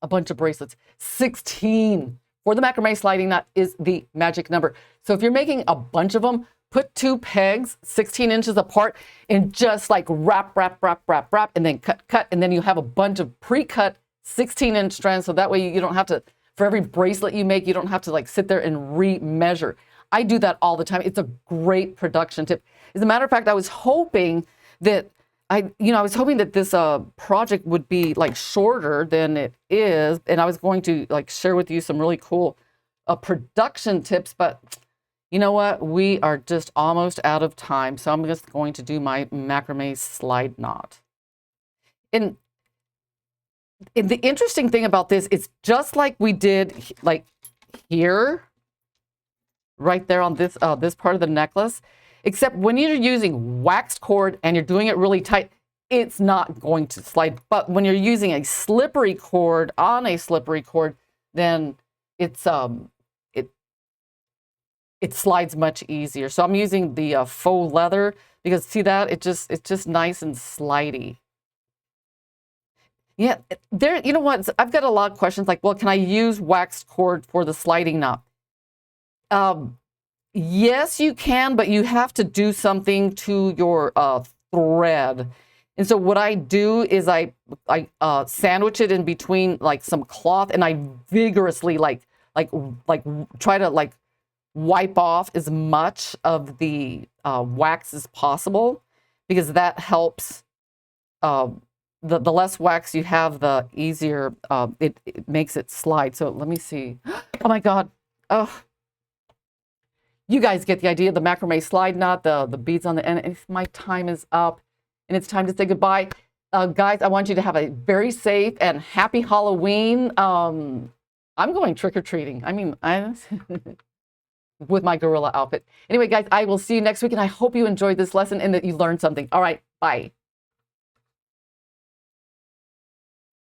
bunch of bracelets, 16 for the macrame sliding knot is the magic number. So if you're making a bunch of them, put 2 pegs 16 inches apart and just like wrap, and then cut, and then you have a bunch of pre-cut 16-inch strands. So that way you don't have to, for every bracelet you make, you don't have to like sit there and re-measure. I do that all the time. It's a great production tip. As a matter of fact, I was hoping that this project would be like shorter than it is, and I was going to like share with you some really cool production tips, but you know what? We are just almost out of time, so I'm just going to do my macrame slide knot. And the interesting thing about this, it's just like we did like here, right there on this this part of the necklace. Except when you're using waxed cord and you're doing it really tight, it's not going to slide. But when you're using a slippery cord on a slippery cord, then it's it slides much easier. So I'm using the faux leather because see that it's just nice and slidey. Yeah, you know what? I've got a lot of questions like, well, can I use waxed cord for the sliding knot? Yes, you can, but you have to do something to your thread. And so what I do is I sandwich it in between like some cloth, and I vigorously try to like wipe off as much of the wax as possible, because that helps. The less wax you have, the easier it makes it slide. So let me see. Oh my God. Oh, you guys get the idea. The macrame slide knot, the beads on the end. If my time is up and it's time to say goodbye. Guys, I want you to have a very safe and happy Halloween. I'm going trick-or-treating. I mean, with my gorilla outfit. Anyway, guys, I will see you next week, and I hope you enjoyed this lesson and that you learned something. All right, bye.